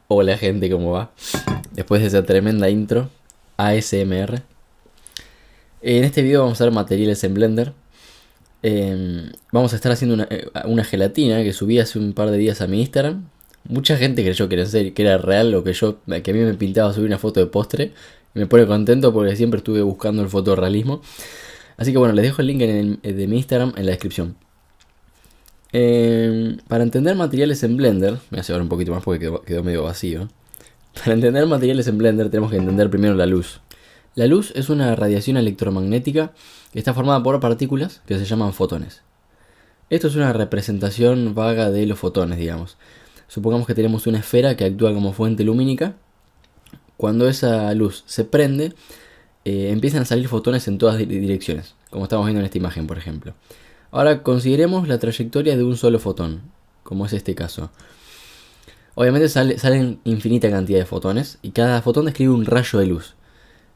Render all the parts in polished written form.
Hola gente, ¿cómo va? Después de esa tremenda intro, ASMR. En este video vamos a ver materiales en Blender. Vamos a estar haciendo una gelatina que subí hace un par de días a mi Instagram. Mucha gente creyó que era en serio, que era real, o que a mí me pintaba subir una foto de postre. Y me pone contento porque siempre estuve buscando el fotorrealismo. Así que bueno, les dejo el link de mi Instagram en la descripción. Para entender materiales en Blender, me voy a llevar un poquito más porque quedó medio vacío. Para entender materiales en Blender tenemos que entender primero la luz. La luz es una radiación electromagnética que está formada por partículas que se llaman fotones. Esto es una representación vaga de los fotones, digamos. Supongamos que tenemos una esfera que actúa como fuente lumínica. Cuando esa luz se prende, empiezan a salir fotones en todas direcciones, como estamos viendo en esta imagen, por ejemplo. Ahora consideremos la trayectoria de un solo fotón, como es este caso. Obviamente salen infinita cantidad de fotones y cada fotón describe un rayo de luz.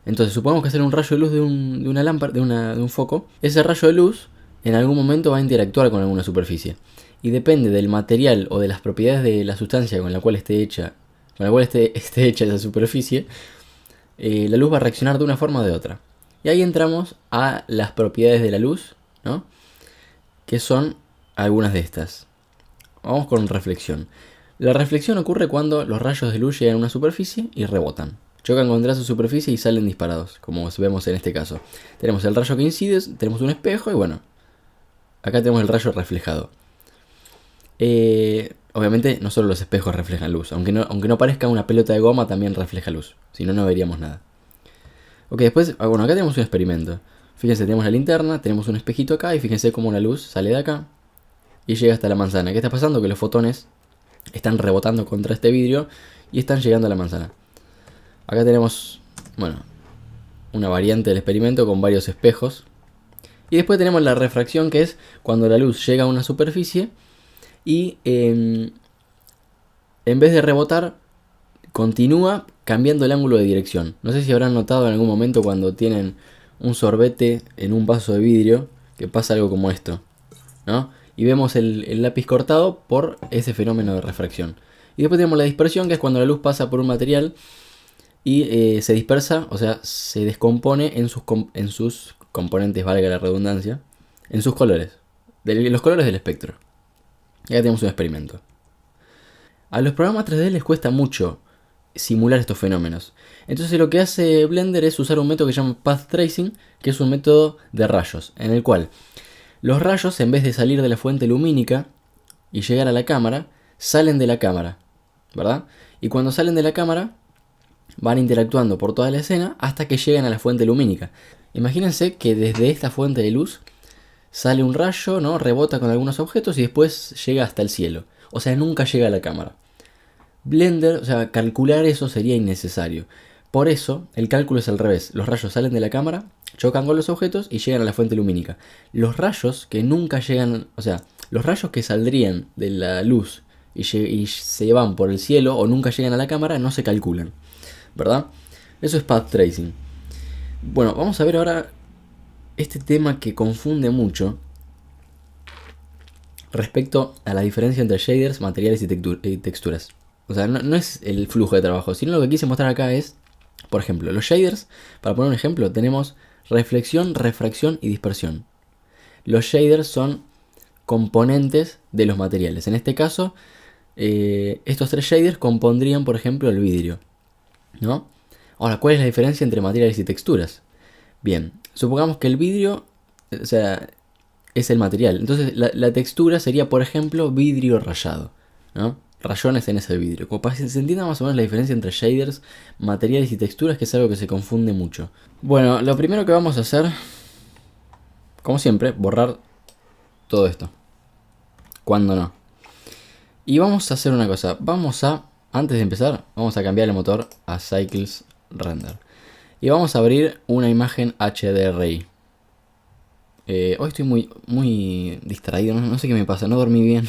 Entonces supongamos que sale un rayo de luz de una lámpara, de un foco. Ese rayo de luz en algún momento va a interactuar con alguna superficie. Y depende del material o de las propiedades de la sustancia con la cual esté hecha, esté hecha esa superficie, la luz va a reaccionar de una forma o de otra. Y ahí entramos a las propiedades de la luz, ¿no? Que son algunas de estas. Vamos con reflexión. La reflexión ocurre cuando los rayos de luz llegan a una superficie y rebotan. Chocan contra esa superficie y salen disparados, como vemos en este caso. Tenemos el rayo que incide, tenemos un espejo y bueno, acá tenemos el rayo reflejado. Obviamente no solo los espejos reflejan luz, aunque no parezca una pelota de goma también refleja luz, si no, no veríamos nada. Ok, después, bueno, acá tenemos un experimento. Fíjense, tenemos la linterna, tenemos un espejito acá y fíjense cómo la luz sale de acá y llega hasta la manzana. ¿Qué está pasando? Que los fotones están rebotando contra este vidrio y están llegando a la manzana. Acá tenemos, bueno, una variante del experimento con varios espejos. Y después tenemos la refracción, que es cuando la luz llega a una superficie y en vez de rebotar, continúa cambiando el ángulo de dirección. No sé si habrán notado en algún momento cuando tienen un sorbete en un vaso de vidrio, que pasa algo como esto, ¿no? Y vemos el lápiz cortado por ese fenómeno de refracción. Y después tenemos la dispersión, que es cuando la luz pasa por un material y se dispersa, o sea, se descompone en sus componentes, valga la redundancia, en sus colores, los colores del espectro. Y acá tenemos un experimento. A los programas 3D les cuesta mucho simular estos fenómenos. Entonces lo que hace Blender es usar un método que se llama Path Tracing, que es un método de rayos, en el cual los rayos, en vez de salir de la fuente lumínica y llegar a la cámara, salen de la cámara, ¿verdad? Y cuando salen de la cámara, van interactuando por toda la escena hasta que llegan a la fuente lumínica. Imagínense que desde esta fuente de luz sale un rayo, ¿no? Rebota con algunos objetos y después llega hasta el cielo. O sea, nunca llega a la cámara. Blender, o sea, calcular eso sería innecesario. Por eso, el cálculo es al revés. Los rayos salen de la cámara, chocan con los objetos y llegan a la fuente lumínica. Los rayos que nunca llegan, o sea, los rayos que saldrían de la luz y se van por el cielo o nunca llegan a la cámara no se calculan, ¿verdad? Eso es path tracing. Bueno, vamos a ver ahora este tema que confunde mucho respecto a la diferencia entre shaders, materiales y texturas. O sea, no es el flujo de trabajo, sino lo que quise mostrar acá es, por ejemplo, los shaders, para poner un ejemplo, tenemos reflexión, refracción y dispersión. Los shaders son componentes de los materiales. En este caso, estos tres shaders compondrían, por ejemplo, el vidrio, ¿no? Ahora, ¿cuál es la diferencia entre materiales y texturas? Bien, supongamos que el vidrio, o sea, es el material. Entonces, la textura sería, por ejemplo, vidrio rayado, ¿no? Rayones en ese vidrio. Como para que se entienda más o menos la diferencia entre shaders, materiales y texturas, que es algo que se confunde mucho. Bueno, lo primero que vamos a hacer, como siempre, borrar todo esto. Cuando no. Y vamos a hacer una cosa. Antes de empezar, vamos a cambiar el motor a Cycles Render. Y vamos a abrir una imagen HDRI. Hoy estoy muy distraído, no sé qué me pasa, no dormí bien.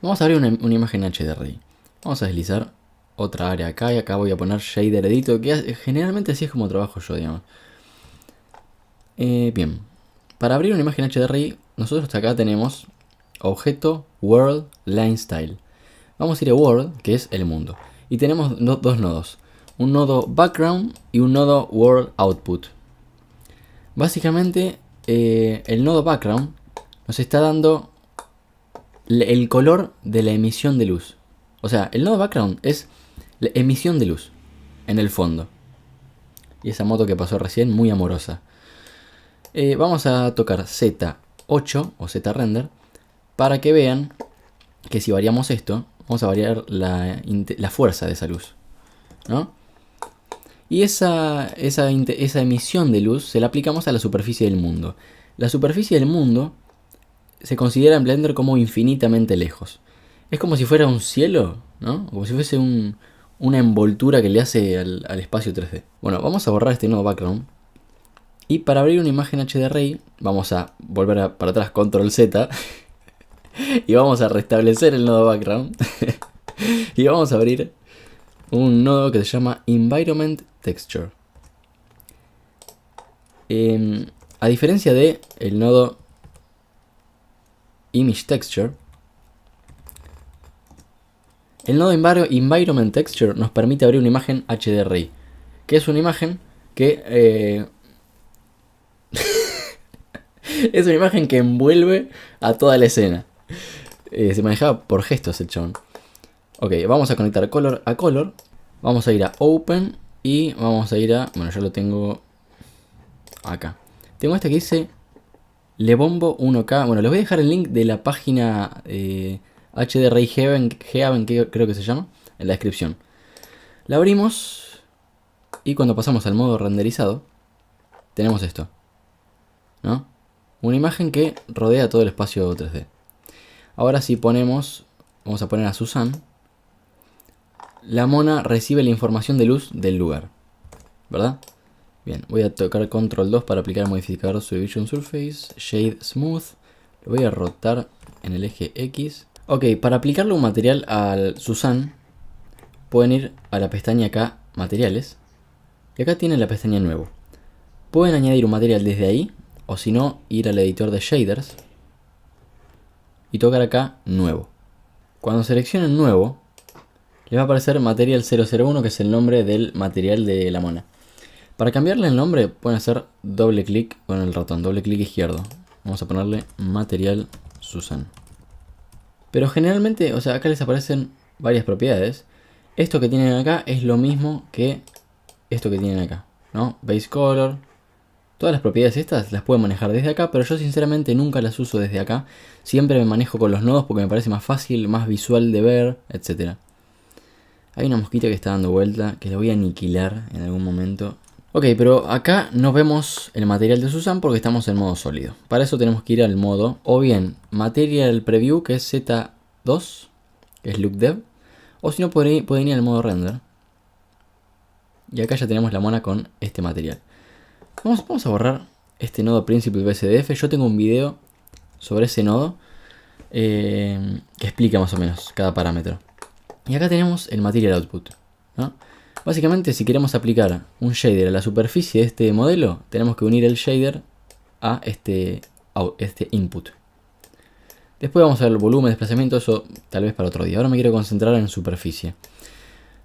Vamos a abrir una imagen HDRI. Vamos a deslizar otra área acá y acá voy a poner Shader Editor, que generalmente así es como trabajo yo, digamos. Bien, para abrir una imagen HDRI, nosotros acá tenemos Objeto, World, Line Style. Vamos a ir a World, que es el mundo. Y tenemos dos nodos. Un nodo Background y un nodo World Output. Básicamente, el nodo Background nos está dando el color de la emisión de luz. O sea, el nodo Background es la emisión de luz en el fondo. Y esa moto que pasó recién, muy amorosa. Vamos a tocar Z8 o Z-Render para que vean que si variamos esto, vamos a variar la fuerza de esa luz, ¿no? Y esa emisión de luz se la aplicamos a la superficie del mundo. La superficie del mundo se considera en Blender como infinitamente lejos. Es como si fuera un cielo, ¿no? Como si fuese una envoltura que le hace al espacio 3D. Bueno, vamos a borrar este nodo background. Y para abrir una imagen HDRI, vamos a volver para atrás, Control Z. Y vamos a restablecer el nodo background. Y vamos a abrir un nodo que se llama Environment Texture. A diferencia de el nodo Image Texture, el nodo Environment Texture nos permite abrir una imagen HDRI, que es una imagen que es una imagen que envuelve a toda la escena. Se manejaba por gestos el chabón. Ok, vamos a conectar color a color. Vamos a ir a Open y vamos a ir a... Bueno, yo lo tengo acá. Tengo este que dice Lebombo 1K. Bueno, les voy a dejar el link de la página HDRI Heaven, que creo que se llama, en la descripción. La abrimos y cuando pasamos al modo renderizado, tenemos esto, ¿no? Una imagen que rodea todo el espacio 3D. Ahora si ponemos, vamos a poner a Susan, la mona recibe la información de luz del lugar, ¿verdad? Bien, voy a tocar Control 2 para aplicar el modificador Subdivision Surface, Shade Smooth, lo voy a rotar en el eje X. Ok, para aplicarle un material al Susan, pueden ir a la pestaña acá, Materiales, y acá tienen la pestaña Nuevo. Pueden añadir un material desde ahí, o si no, ir al editor de shaders y tocar acá Nuevo. Cuando seleccionen Nuevo, les va a aparecer Material 001, que es el nombre del material de la mona. Para cambiarle el nombre, pueden hacer doble clic con el ratón, doble clic izquierdo. Vamos a ponerle Material Susan. Pero generalmente, o sea, acá les aparecen varias propiedades. Esto que tienen acá es lo mismo que esto que tienen acá, ¿no? Base Color. Todas las propiedades estas las pueden manejar desde acá, pero yo sinceramente nunca las uso desde acá. Siempre me manejo con los nodos porque me parece más fácil, más visual de ver, etc. Hay una mosquita que está dando vuelta, que la voy a aniquilar en algún momento. Ok, pero acá no vemos el material de Susan porque estamos en modo sólido. Para eso tenemos que ir al modo, o bien Material Preview, que es Z2, que es Look Dev, o si no pueden ir al modo Render. Y acá ya tenemos la mona con este material. Vamos a borrar este nodo Principal BSDF. Yo tengo un video sobre ese nodo que explica más o menos cada parámetro. Y acá tenemos el Material Output, ¿no? Básicamente, si queremos aplicar un shader a la superficie de este modelo, tenemos que unir el shader a este input. Después vamos a ver el volumen, desplazamiento, eso tal vez para otro día. Ahora me quiero concentrar en superficie.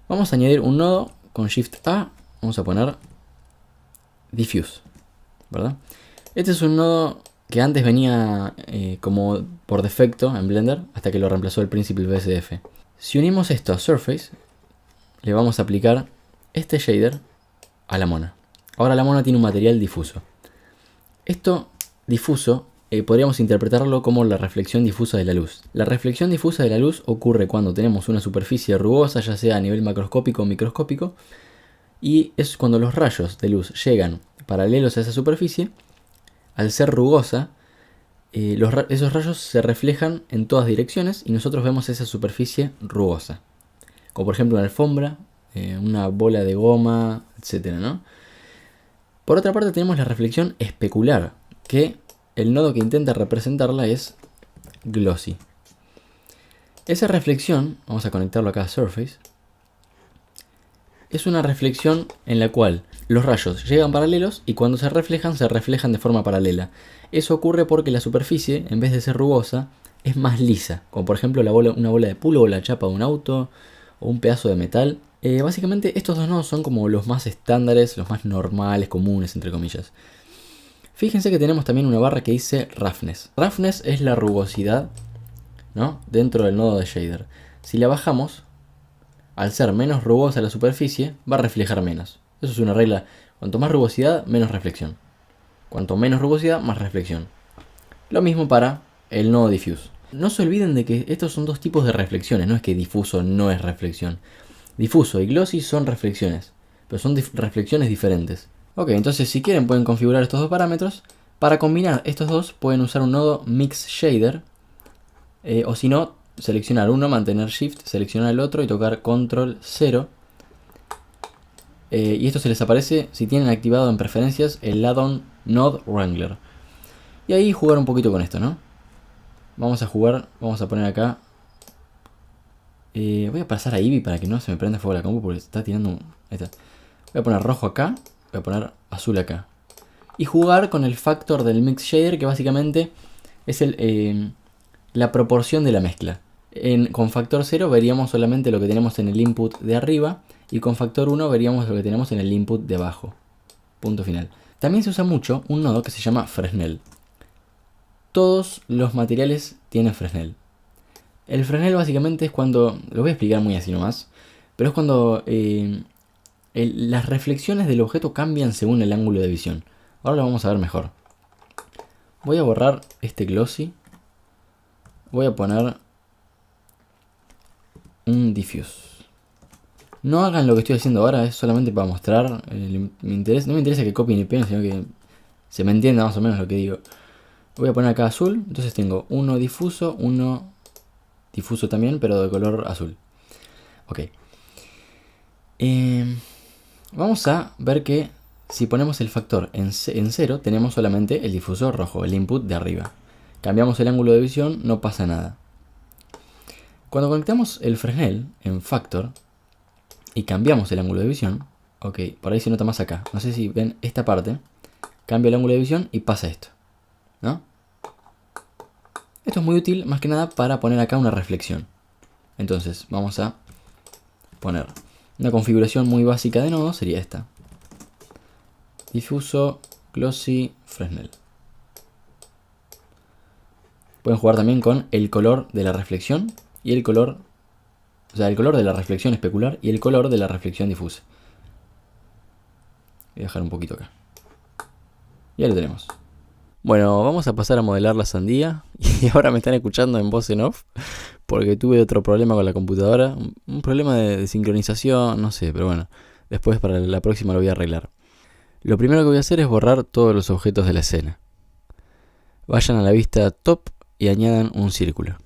Vamos a añadir un nodo con Shift A. Vamos a poner Diffuse, ¿verdad? Este es un nodo que antes venía como por defecto en Blender, hasta que lo reemplazó el Principal BSDF. Si unimos esto a Surface, le vamos a aplicar este shader a la mona. Ahora la mona tiene un material difuso. Esto difuso podríamos interpretarlo como la reflexión difusa de la luz. La reflexión difusa de la luz ocurre cuando tenemos una superficie rugosa, ya sea a nivel macroscópico o microscópico, y es cuando los rayos de luz llegan paralelos a esa superficie. Al ser rugosa, esos rayos se reflejan en todas direcciones y nosotros vemos esa superficie rugosa. Como por ejemplo una alfombra, una bola de goma, etc., ¿no? Por otra parte tenemos la reflexión especular, que el nodo que intenta representarla es Glossy. Esa reflexión, vamos a conectarlo acá a Surface, es una reflexión en la cual los rayos llegan paralelos y cuando se reflejan de forma paralela. Eso ocurre porque la superficie, en vez de ser rugosa, es más lisa, como por ejemplo una bola de pulo o la chapa de un auto o un pedazo de metal. Básicamente estos dos nodos son como los más estándares, los más normales, comunes, entre comillas. Fíjense que tenemos también una barra que dice roughness. Roughness es la rugosidad, ¿no?, dentro del nodo de shader. Si la bajamos, al ser menos rugosa la superficie, va a reflejar menos. Eso es una regla. Cuanto más rugosidad, menos reflexión. Cuanto menos rugosidad, más reflexión. Lo mismo para el nodo diffuse. No se olviden de que estos son dos tipos de reflexiones. No es que difuso no es reflexión. Difuso y glossy son reflexiones, pero son reflexiones diferentes. Ok, entonces si quieren pueden configurar estos dos parámetros. Para combinar estos dos pueden usar un nodo Mix Shader. O si no, seleccionar uno, mantener Shift, seleccionar el otro y tocar Control 0. Y esto se les aparece si tienen activado en preferencias el add-on Node Wrangler. Y ahí jugar un poquito con esto, ¿no? Vamos a jugar, vamos a poner acá. Voy a pasar a Eevee para que no se me prenda fuego la compu porque está tirando un... Ahí está. Voy a poner rojo acá, voy a poner azul acá. Y jugar con el factor del Mix Shader, que básicamente es la proporción de la mezcla. Con factor 0 veríamos solamente lo que tenemos en el input de arriba. Y con factor 1 veríamos lo que tenemos en el input de abajo. Punto final. También se usa mucho un nodo que se llama Fresnel. Todos los materiales tienen Fresnel. El Fresnel básicamente es cuando, lo voy a explicar muy así nomás, pero es cuando las reflexiones del objeto cambian según el ángulo de visión. Ahora lo vamos a ver mejor. Voy a borrar este glossy. Voy a poner un diffuse. No hagan lo que estoy haciendo ahora, es solamente para mostrar. No me interesa que copien y peguen, sino que se me entienda más o menos lo que digo. Voy a poner acá azul, entonces tengo uno difuso también, pero de color azul. Ok. Vamos a ver que si ponemos el factor en 0, tenemos solamente el difuso rojo, el input de arriba. Cambiamos el ángulo de visión, no pasa nada. Cuando conectamos el Fresnel en factor y cambiamos el ángulo de visión, ok, por ahí se nota más acá. No sé si ven esta parte, cambio el ángulo de visión y pasa esto, ¿no? Esto es muy útil más que nada para poner acá una reflexión. Entonces vamos a poner una configuración muy básica de nodo, sería esta. Difuso, glossy, Fresnel. Pueden jugar también con el color de la reflexión y el color, o sea, el color de la reflexión especular y el color de la reflexión difusa. Voy a dejar un poquito acá. Y ya lo tenemos. Bueno, vamos a pasar a modelar la sandía. Y ahora me están escuchando en voz en off, porque tuve otro problema con la computadora. Un problema de sincronización, no sé, pero bueno. Después para la próxima lo voy a arreglar. Lo primero que voy a hacer es borrar todos los objetos de la escena. Vayan a la vista top y añadan un círculo.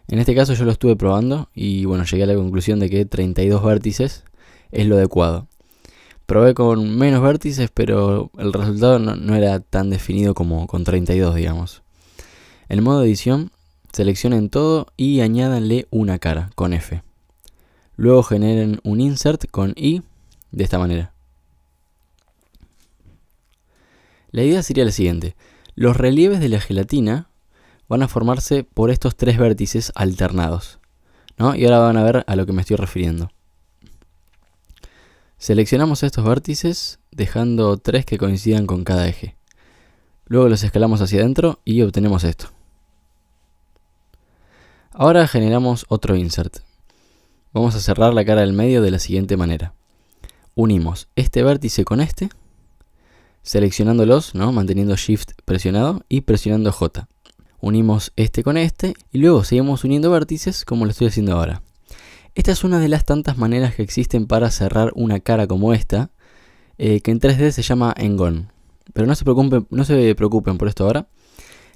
En este caso yo lo estuve probando y bueno, llegué a la conclusión de que 32 vértices es lo adecuado. Probé con menos vértices, pero el resultado no era tan definido como con 32, digamos. En modo edición, seleccionen todo y añádanle una cara con F. Luego generen un insert con I de esta manera. La idea sería la siguiente. Los relieves de la gelatina van a formarse por estos tres vértices alternados, ¿no? Y ahora van a ver a lo que me estoy refiriendo. Seleccionamos estos vértices dejando 3 que coincidan con cada eje. Luego los escalamos hacia adentro y obtenemos esto. Ahora generamos otro insert. Vamos a cerrar la cara del medio de la siguiente manera. Unimos este vértice con este, seleccionándolos, ¿no?, manteniendo Shift presionado y presionando J. Unimos este con este y luego seguimos uniendo vértices como lo estoy haciendo ahora. Esta es una de las tantas maneras que existen para cerrar una cara como esta, que en 3D se llama Engon. Pero no se preocupen por esto ahora.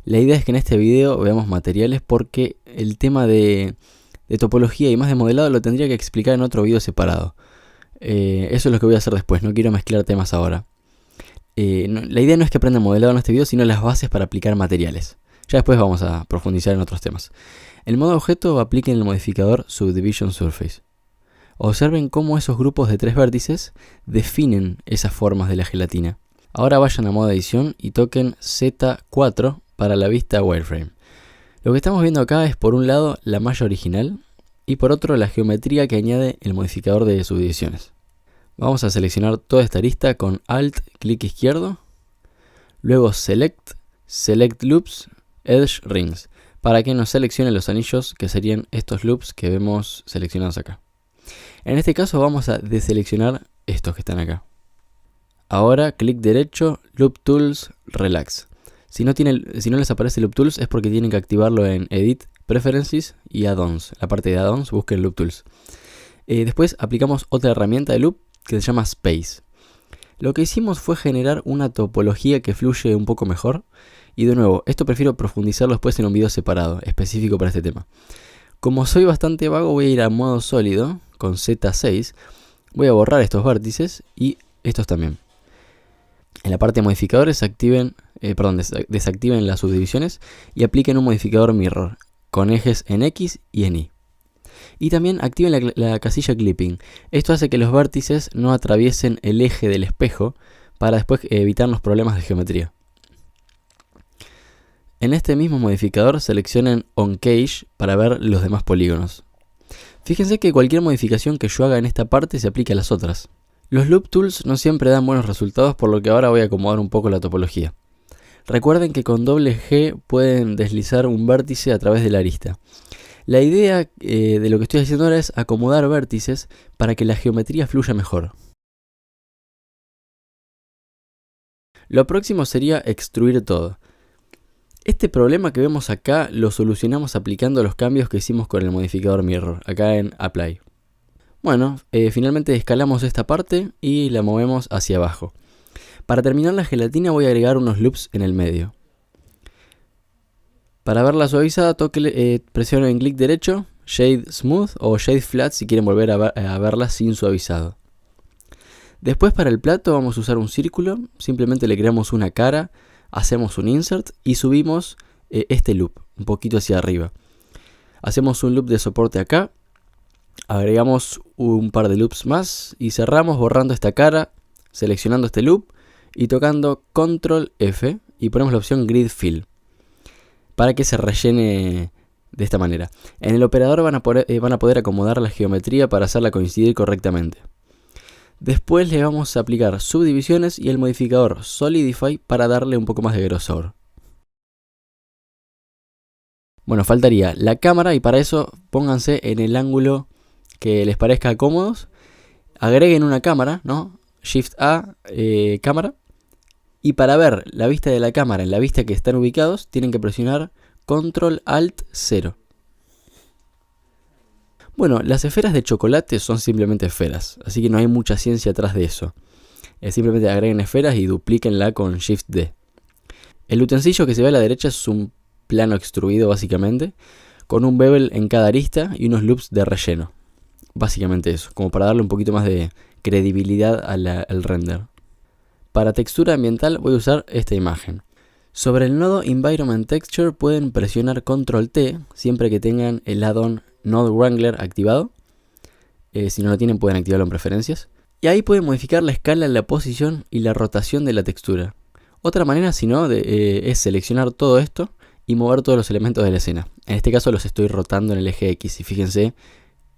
La idea es que en este video veamos materiales porque el tema de topología y más de modelado lo tendría que explicar en otro video separado. Eso es lo que voy a hacer después, no quiero mezclar temas ahora. La idea no es que aprendan modelado en este video, sino las bases para aplicar materiales. Ya después vamos a profundizar en otros temas. En modo objeto apliquen el modificador Subdivision Surface. Observen cómo esos grupos de 3 vértices definen esas formas de la gelatina. Ahora vayan a modo edición y toquen Z4 para la vista wireframe. Lo Lo que estamos viendo acá es por un lado la malla original y por otro la geometría que añade el modificador de subdivisiones. Vamos a seleccionar toda esta arista con Alt, clic izquierdo, luego Select, Select Loops, Edge Rings, para que nos seleccione los anillos que serían estos loops que vemos seleccionados acá. En este caso vamos a deseleccionar estos que están acá. Ahora clic derecho, Loop Tools, Relax. Si no les aparece Loop Tools es porque tienen que activarlo en Edit, Preferences y Add-ons. La parte de Add-ons busquen Loop Tools. Después aplicamos otra herramienta de Loop que se llama Space. Lo que hicimos fue generar una topología que fluye un poco mejor. Y de nuevo, esto prefiero profundizarlo después en un video separado, específico para este tema. Como soy bastante vago, voy a ir a modo sólido, con Z6. Voy a borrar estos vértices y estos también. En la parte de modificadores desactiven las subdivisiones y apliquen un modificador mirror, con ejes en X y en Y. Y también activen la casilla clipping. Esto hace que los vértices no atraviesen el eje del espejo para después evitarnos problemas de geometría. En este mismo modificador seleccionen On Cache para ver los demás polígonos. Fíjense que cualquier modificación que yo haga en esta parte se aplica a las otras. Los Loop Tools no siempre dan buenos resultados, por lo que ahora voy a acomodar un poco la topología. Recuerden que con doble G pueden deslizar un vértice a través de la arista. La idea de lo que estoy haciendo ahora es acomodar vértices para que la geometría fluya mejor. Lo próximo sería extruir todo. Este problema que vemos acá lo solucionamos aplicando los cambios que hicimos con el modificador Mirror, acá en Apply. Bueno, finalmente escalamos esta parte y la movemos hacia abajo. Para terminar la gelatina voy a agregar unos loops en el medio. Para verla suavizada, presionen clic derecho, Shade Smooth o Shade Flat si quieren volver a verla sin suavizado. Después para el plato vamos a usar un círculo, simplemente le creamos una cara, hacemos un insert y subimos este loop un poquito hacia arriba. Hacemos un loop de soporte acá, agregamos un par de loops más y cerramos borrando esta cara, seleccionando este loop y tocando Control F y ponemos la opción Grid Fill para que se rellene de esta manera. En el operador van a poder acomodar la geometría para hacerla coincidir correctamente. Después le vamos a aplicar subdivisiones y el modificador Solidify para darle un poco más de grosor. Bueno, faltaría la cámara y para eso pónganse en el ángulo que les parezca cómodos. Agreguen una cámara, ¿no? Shift A, cámara. Y para ver la vista de la cámara en la vista que están ubicados, tienen que presionar Control Alt 0. Bueno, las esferas de chocolate son simplemente esferas, así que no hay mucha ciencia atrás de eso. Simplemente agreguen esferas y duplíquenla con Shift D. El utensilio que se ve a la derecha es un plano extruido básicamente, con un bevel en cada arista y unos loops de relleno. Básicamente eso, como para darle un poquito más de credibilidad al render. Para textura ambiental voy a usar esta imagen. Sobre el nodo Environment Texture pueden presionar Control T siempre que tengan el add-on Node Wrangler activado. Si no lo tienen pueden activarlo en preferencias. Y ahí pueden modificar la escala, la posición y la rotación de la textura. Otra manera, si no, es seleccionar todo esto y mover todos los elementos de la escena. En este caso los estoy rotando en el eje X y fíjense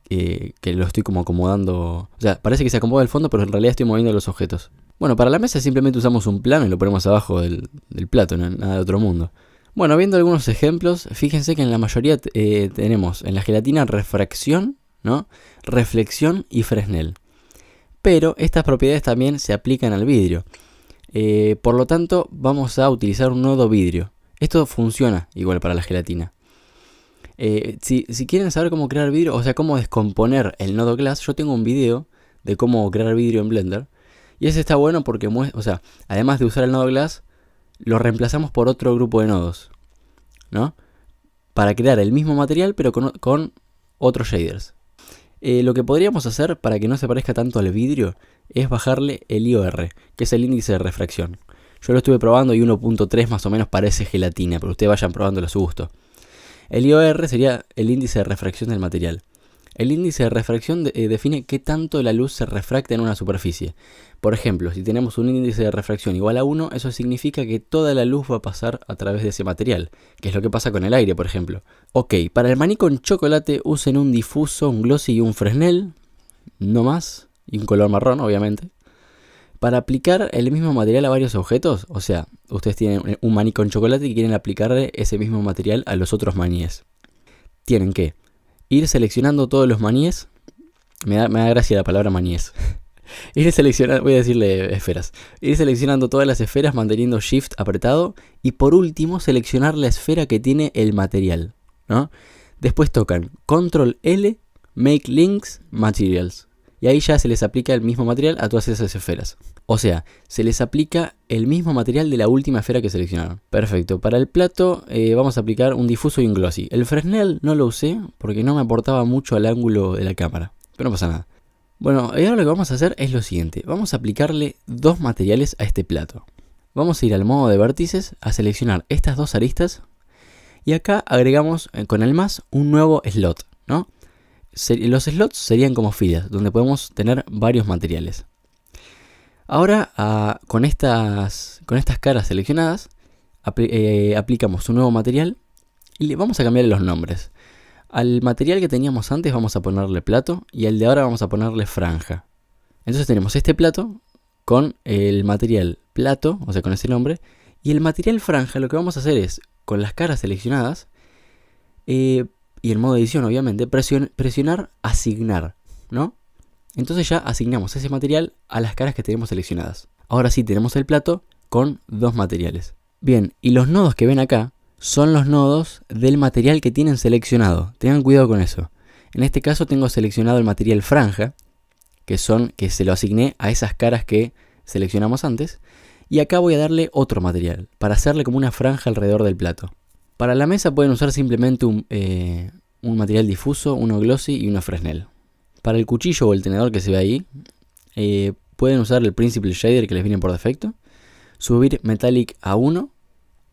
que lo estoy como acomodando. O sea, parece que se acomoda el fondo, pero en realidad estoy moviendo los objetos. Bueno, para la mesa simplemente usamos un plano y lo ponemos abajo del plato, no nada de otro mundo. Bueno, viendo algunos ejemplos, fíjense que en la mayoría tenemos en la gelatina refracción, ¿no? Reflexión y Fresnel. Pero estas propiedades también se aplican al vidrio. Por lo tanto, vamos a utilizar un nodo vidrio. Esto funciona igual para la gelatina. Si quieren saber cómo crear vidrio, o sea, cómo descomponer el nodo glass, yo tengo un video de cómo crear vidrio en Blender. Y ese está bueno porque, además de usar el nodo glass, lo reemplazamos por otro grupo de nodos, ¿no? Para crear el mismo material, pero con otros shaders. Lo que podríamos hacer para que no se parezca tanto al vidrio es bajarle el IOR, que es el índice de refracción. Yo lo estuve probando y 1.3 más o menos parece gelatina, pero ustedes vayan probándolo a su gusto. El IOR sería el índice de refracción del material. El índice de refracción define qué tanto la luz se refracta en una superficie. Por ejemplo, si tenemos un índice de refracción igual a 1, eso significa que toda la luz va a pasar a través de ese material, que es lo que pasa con el aire, por ejemplo. Ok, para el maní con chocolate usen un difuso, un glossy y un Fresnel, no más, y un color marrón, obviamente. Para aplicar el mismo material a varios objetos, o sea, ustedes tienen un maní con chocolate y quieren aplicarle ese mismo material a los otros maníes. Tienen que ir seleccionando todos los maníes. Me da gracia la palabra maníes. Ir seleccionando, voy a decirle esferas. Ir seleccionando todas las esferas manteniendo Shift apretado. Y por último, seleccionar la esfera que tiene el material, ¿no? Después tocan Control L, Make Links, Materials. Y ahí ya se les aplica el mismo material a todas esas esferas. O sea, se les aplica el mismo material de la última esfera que seleccionaron. Perfecto. Para el plato vamos a aplicar un difuso y un glossy. El Fresnel no lo usé porque no me aportaba mucho al ángulo de la cámara. Pero no pasa nada. Bueno, ahora lo que vamos a hacer es lo siguiente. Vamos a aplicarle dos materiales a este plato. Vamos a ir al modo de vértices, a seleccionar estas dos aristas. Y acá agregamos con el más un nuevo slot, ¿no? Los slots serían como filas, donde podemos tener varios materiales. Ahora, con estas caras seleccionadas, aplicamos un nuevo material y le vamos a cambiar los nombres. Al material que teníamos antes vamos a ponerle plato y al de ahora vamos a ponerle franja. Entonces tenemos este plato con el material plato, o sea con ese nombre, y el material franja lo que vamos a hacer es, con las caras seleccionadas, y en modo edición obviamente, presionar asignar, ¿no? Entonces ya asignamos ese material a las caras que tenemos seleccionadas. Ahora sí tenemos el plato con dos materiales. Bien, y los nodos que ven acá son los nodos del material que tienen seleccionado. Tengan cuidado con eso. En este caso tengo seleccionado el material franja, que se lo asigné a esas caras que seleccionamos antes. Y acá voy a darle otro material, para hacerle como una franja alrededor del plato. Para la mesa pueden usar simplemente un material difuso, uno glossy y uno Fresnel. Para el cuchillo o el tenedor que se ve ahí, pueden usar el Principal Shader que les viene por defecto, subir Metallic a 1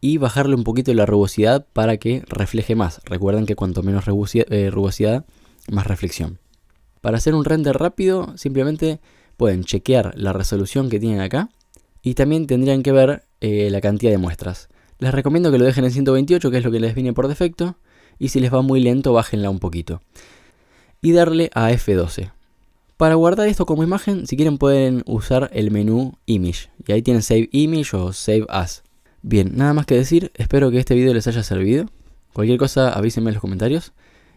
y bajarle un poquito la rugosidad para que refleje más. Recuerden que cuanto menos rugosidad, más reflexión. Para hacer un render rápido, simplemente pueden chequear la resolución que tienen acá y también tendrían que ver la cantidad de muestras. Les recomiendo que lo dejen en 128, que es lo que les viene por defecto, y si les va muy lento, bájenla un poquito. Y darle a F12. Para guardar esto como imagen, si quieren pueden usar el menú Image, y ahí tienen Save Image o Save As. Bien, nada más que decir, espero que este video les haya servido. Cualquier cosa avísenme en los comentarios.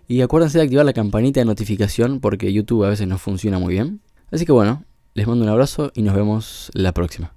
Y acuérdense de activar la campanita de notificación porque YouTube a veces no funciona muy bien. Así que bueno, les mando un abrazo y nos vemos la próxima.